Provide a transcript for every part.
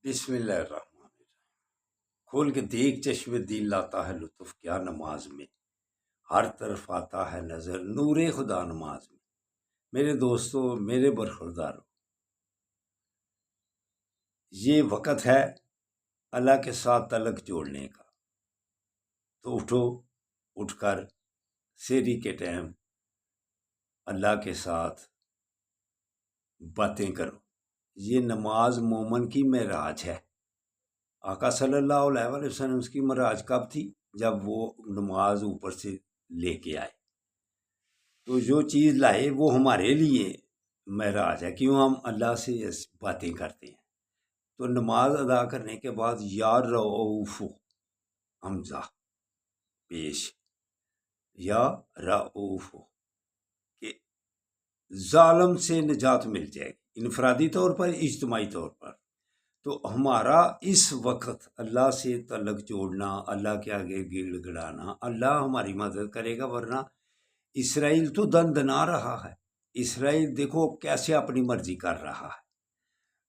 بسم اللہ الرحمن الرحیم۔ کھول کے دیکھ چشم دل لاتا ہے لطف کیا نماز میں، ہر طرف آتا ہے نظر نور خدا نماز میں۔ میرے دوستو، میرے برخوردارو، یہ وقت ہے اللہ کے ساتھ تعلق جوڑنے کا۔ تو اٹھو، اٹھ کر سحری کے ٹائم اللہ کے ساتھ باتیں کرو۔ یہ نماز مومن کی معراج ہے۔ آقا صلی اللہ علیہ وسلم کی معراج کب تھی؟ جب وہ نماز اوپر سے لے کے آئے۔ تو جو چیز لائے وہ ہمارے لیے معراج ہے، کیوں ہم اللہ سے باتیں کرتے ہیں۔ تو نماز ادا کرنے کے بعد یا رؤوف حمزہ پیش، یا رؤوف، کہ ظالم سے نجات مل جائے گی، انفرادی طور پر، اجتماعی طور پر۔ تو ہمارا اس وقت اللہ سے تعلق جوڑنا، اللہ کے آگے گڑ گڑانا، اللہ ہماری مدد کرے گا، ورنہ اسرائیل تو دن دنا رہا ہے۔ اسرائیل دیکھو کیسے اپنی مرضی کر رہا ہے۔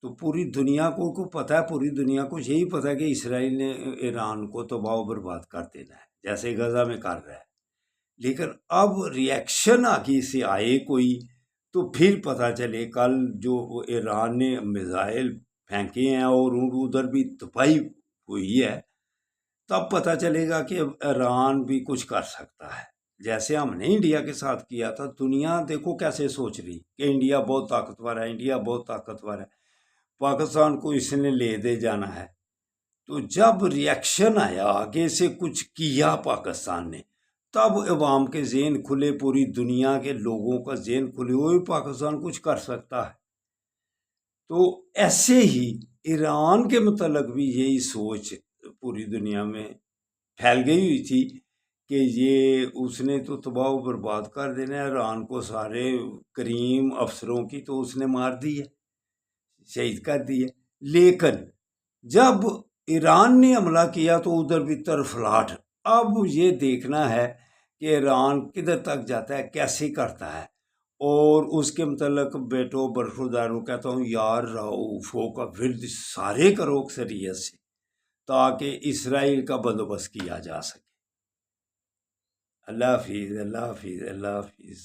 تو پوری دنیا کو پتہ ہے، پوری دنیا کو یہی پتہ ہے کہ اسرائیل نے ایران کو تباہ و برباد کر دینا ہے، جیسے غزہ میں کر رہا ہے۔ لیکن اب ریئیکشن آگے سے آئے کوئی، تو پھر پتہ چلے کل جو ایران نے میزائل پھینکے ہیں اور ادھر بھی تباہی ہوئی ہے، تب پتہ چلے گا کہ ایران بھی کچھ کر سکتا ہے، جیسے ہم نے انڈیا کے ساتھ کیا تھا۔ دنیا دیکھو کیسے سوچ رہی کہ انڈیا بہت طاقتور ہے، انڈیا بہت طاقتور ہے، پاکستان کو اس نے لے دے جانا ہے۔ تو جب ریئیکشن آیا، آگے سے کچھ کیا پاکستان نے، تب عوام کے ذہن کھلے، پوری دنیا کے لوگوں کا ذہن کھلے ہوئے، پاکستان کچھ کر سکتا ہے۔ تو ایسے ہی ایران کے متعلق بھی یہی سوچ پوری دنیا میں پھیل گئی ہوئی تھی کہ یہ اس نے تو تباہ و برباد کر دینا ہے ایران کو، سارے کریم افسروں کی تو اس نے مار دی ہے، شہید کر دی ہے۔ لیکن جب ایران نے حملہ کیا تو ادھر بھی طرفلاٹ۔ اب یہ دیکھنا ہے کہ ایران کدھر تک جاتا ہے، کیسے کرتا ہے، اور اس کے متعلق بیٹو برخورداروں کہتا ہوں یار رؤوفوں کا ورد سارے کرو اکثریت سے، تاکہ اسرائیل کا بندوبست کیا جا سکے۔ اللہ حافظ، اللہ حافظ، اللہ حافظ۔